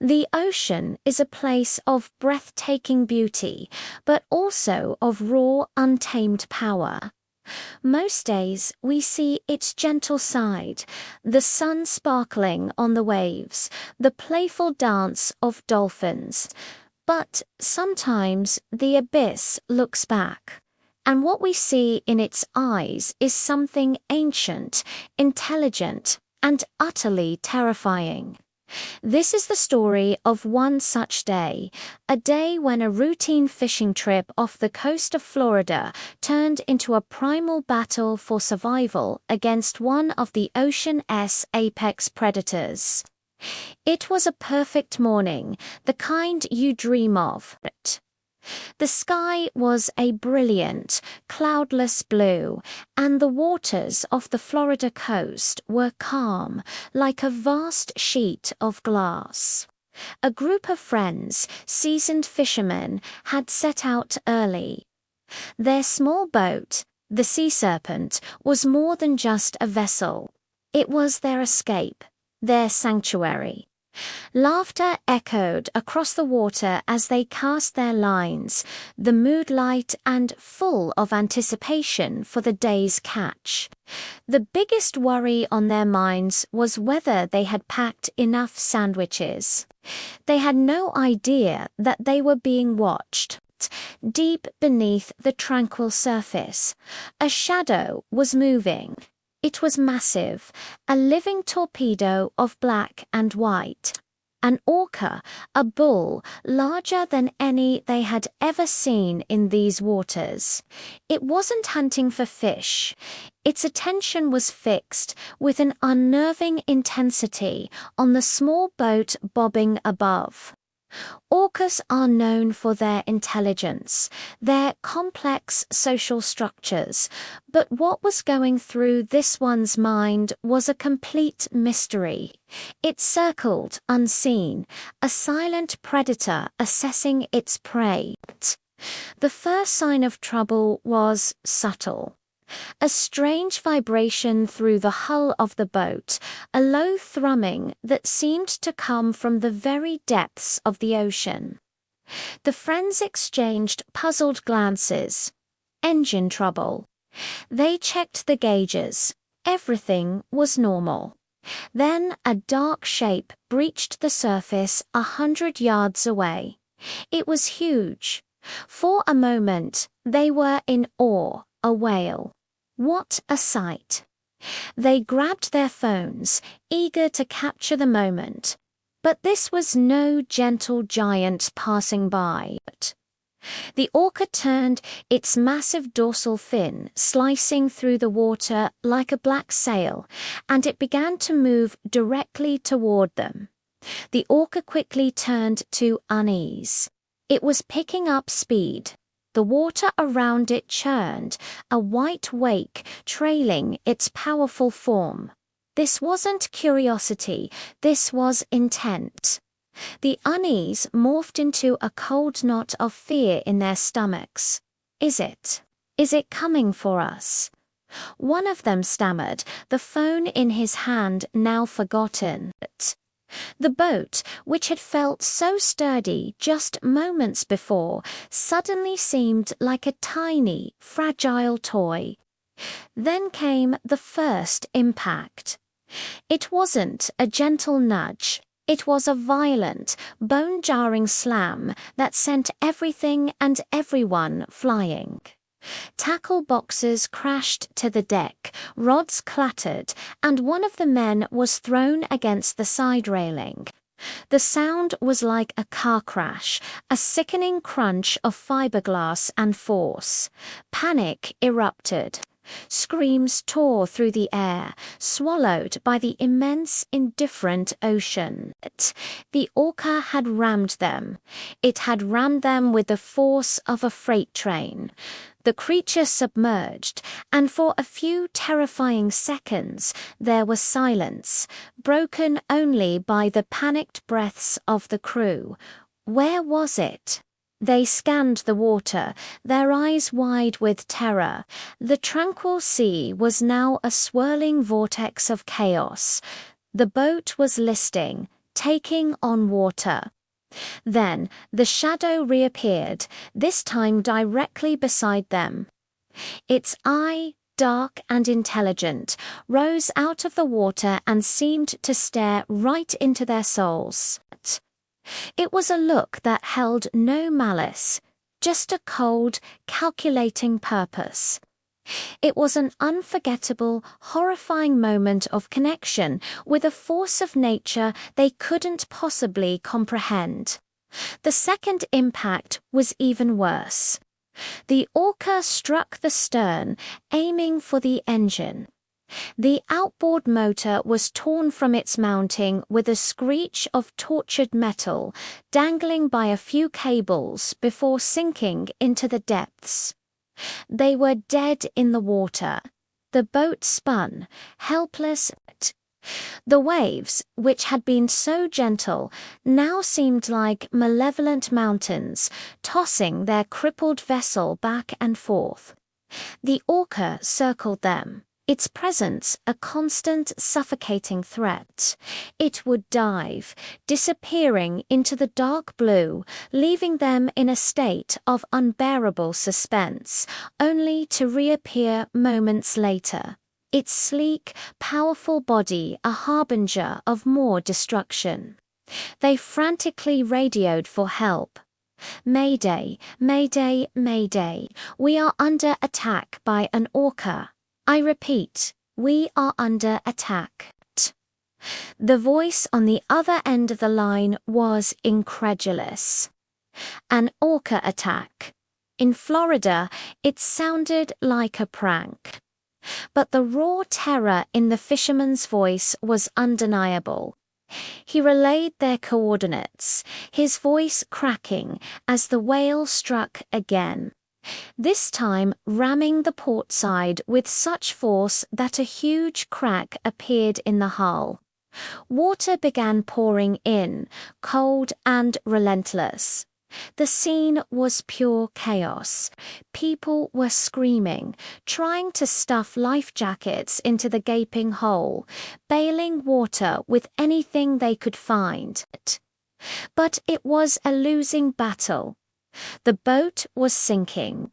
The ocean is a place of breathtaking beauty, but also of raw, untamed power. Most days we see its gentle side, the sun sparkling on the waves, the playful dance of dolphins. But sometimes the abyss looks back, and what we see in its eyes is something ancient, intelligent, and utterly terrifying. This is the story of one such day, a day when a routine fishing trip off the coast of Florida turned into a primal battle for survival against one of the ocean's apex predators. It was a perfect morning, the kind you dream of. The sky was a brilliant, cloudless blue, and the waters off the Florida coast were calm, like a vast sheet of glass. A group of friends, seasoned fishermen, had set out early. Their small boat, the Sea Serpent, was more than just a vessel. It was their escape, their sanctuary. Laughter echoed across the water as they cast their lines, the mood light and full of anticipation for the day's catch. The biggest worry on their minds was whether they had packed enough sandwiches. They had no idea that they were being watched. Deep beneath the tranquil surface, a shadow was moving. It was massive, a living torpedo of black and white. An orca, a bull, larger than any they had ever seen in these waters. It wasn't hunting for fish. Its attention was fixed with an unnerving intensity on the small boat bobbing above. Orcas are known for their intelligence, their complex social structures, but what was going through this one's mind was a complete mystery. It circled unseen, a silent predator assessing its prey. The first sign of trouble was subtle. A strange vibration through the hull of the boat, a low thrumming that seemed to come from the very depths of the ocean. The friends exchanged puzzled glances. Engine trouble. They checked the gauges. Everything was normal. Then a dark shape breached the surface 100 yards away. It was huge. For a moment, they were in awe, a whale. What a sight! They grabbed their phones, eager to capture the moment. But this was no gentle giant passing by. The orca turned, its massive dorsal fin slicing through the water like a black sail, and it began to move directly toward them. The orca quickly turned to unease. It was picking up speed. The water around it churned, a white wake trailing its powerful form. This wasn't curiosity, this was intent. The unease morphed into a cold knot of fear in their stomachs. Is it? Is it coming for us? One of them stammered, the phone in his hand now forgotten. The boat, which had felt so sturdy just moments before, suddenly seemed like a tiny, fragile toy. Then came the first impact. It wasn't a gentle nudge. It was a violent, bone-jarring slam that sent everything and everyone flying. Tackle boxes crashed to the deck, rods clattered, and one of the men was thrown against the side railing. The sound was like a car crash, a sickening crunch of fiberglass and force. Panic erupted. Screams tore through the air, swallowed by the immense, indifferent ocean. The orca had rammed them. It had rammed them with the force of a freight train. The creature submerged, and for a few terrifying seconds there was silence, broken only by the panicked breaths of the crew. Where was it? They scanned the water, their eyes wide with terror. The tranquil sea was now a swirling vortex of chaos. The boat was listing, taking on water. Then the shadow reappeared, this time directly beside them. Its eye, dark and intelligent, rose out of the water and seemed to stare right into their souls. It was a look that held no malice, just a cold, calculating purpose. It was an unforgettable, horrifying moment of connection with a force of nature they couldn't possibly comprehend. The second impact was even worse. The orca struck the stern, aiming for the engine. The outboard motor was torn from its mounting with a screech of tortured metal, dangling by a few cables before sinking into the depths. They were dead in the water. The boat spun, helpless. The waves, which had been so gentle, now seemed like malevolent mountains, tossing their crippled vessel back and forth. The orca circled them, its presence a constant suffocating threat. It would dive, disappearing into the dark blue, leaving them in a state of unbearable suspense, only to reappear moments later. Its sleek, powerful body a harbinger of more destruction. They frantically radioed for help. "Mayday, mayday, mayday, we are under attack by an orca. I repeat, we are under attack." The voice on the other end of the line was incredulous. An orca attack. In Florida, it sounded like a prank. But the raw terror in the fisherman's voice was undeniable. He relayed their coordinates, his voice cracking as the whale struck again. This time ramming the port side with such force that a huge crack appeared in the hull. Water began pouring in, cold and relentless. The scene was pure chaos. People were screaming, trying to stuff life jackets into the gaping hole, bailing water with anything they could find. But it was a losing battle. The boat was sinking.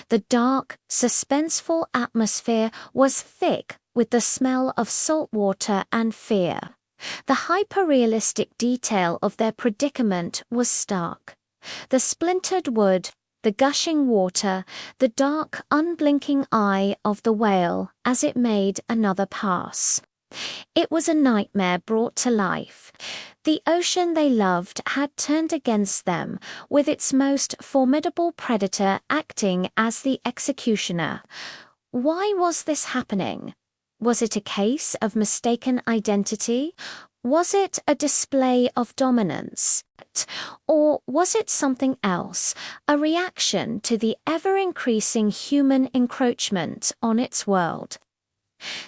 The dark, suspenseful atmosphere was thick with the smell of salt water and fear. The hyper-realistic detail of their predicament was stark. The splintered wood, the gushing water, the dark, unblinking eye of the whale as it made another pass. It was a nightmare brought to life. The ocean they loved had turned against them, with its most formidable predator acting as the executioner. Why was this happening? Was it a case of mistaken identity? Was it a display of dominance? Or was it something else, a reaction to the ever-increasing human encroachment on its world?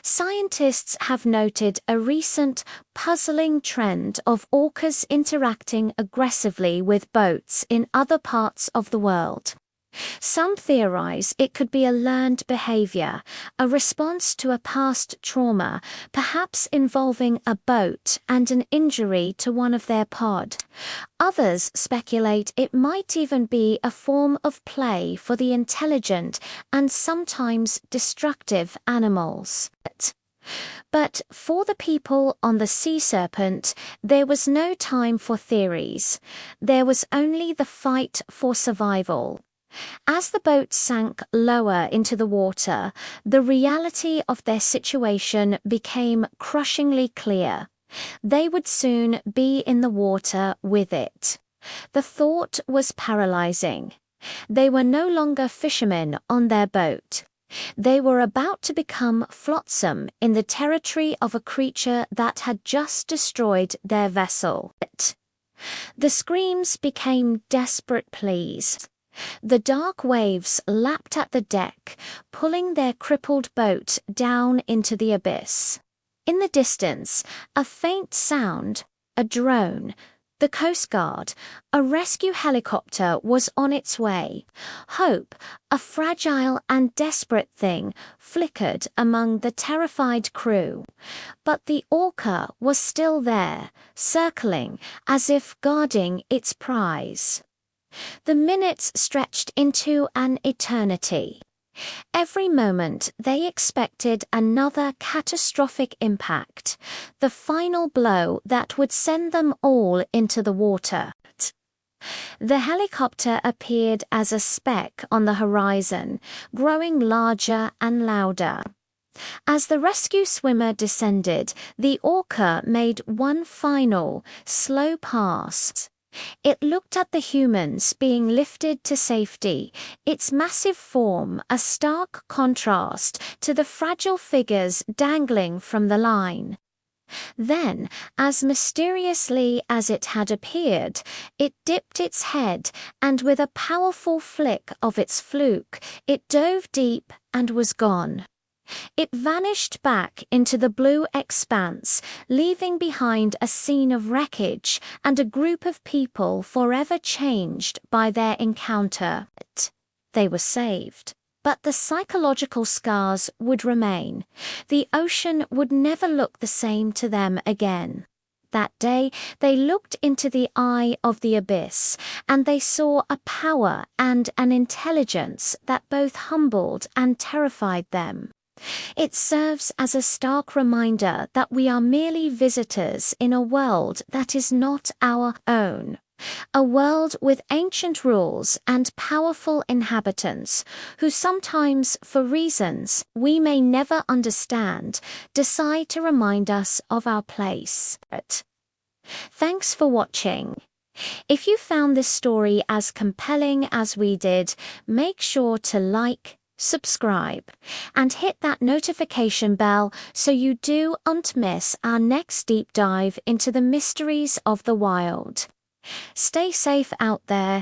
Scientists have noted a recent, puzzling trend of orcas interacting aggressively with boats in other parts of the world. Some theorize it could be a learned behavior, a response to a past trauma, perhaps involving a boat and an injury to one of their pod. Others speculate it might even be a form of play for the intelligent and sometimes destructive animals. But for the people on the sea serpent, there was no time for theories. There was only the fight for survival. As the boat sank lower into the water, the reality of their situation became crushingly clear. They would soon be in the water with it. The thought was paralyzing. They were no longer fishermen on their boat. They were about to become flotsam in the territory of a creature that had just destroyed their vessel. The screams became desperate pleas. The dark waves lapped at the deck, pulling their crippled boat down into the abyss. In the distance, a faint sound, a drone, The Coast Guard, a rescue helicopter, was on its way. Hope, a fragile and desperate thing, flickered among the terrified crew. But the orca was still there, circling, as if guarding its prize. The minutes stretched into an eternity. Every moment they expected another catastrophic impact, the final blow that would send them all into the water. The helicopter appeared as a speck on the horizon, growing larger and louder. As the rescue swimmer descended, the orca made one final, slow pass. It looked at the humans being lifted to safety, its massive form a stark contrast to the fragile figures dangling from the line. Then, as mysteriously as it had appeared, it dipped its head, and with a powerful flick of its fluke, it dove deep and was gone. It vanished back into the blue expanse, leaving behind a scene of wreckage and a group of people forever changed by their encounter. They were saved, but the psychological scars would remain. The ocean would never look the same to them again. That day, they looked into the eye of the abyss, and they saw a power and an intelligence that both humbled and terrified them. It serves as a stark reminder that we are merely visitors in a world that is not our own. A world with ancient rules and powerful inhabitants who sometimes, for reasons we may never understand, decide to remind us of our place. Thanks for watching. If you found this story as compelling as we did, make sure to like, subscribe, and hit that notification bell so you don't miss our next deep dive into the mysteries of the wild. Stay safe out there,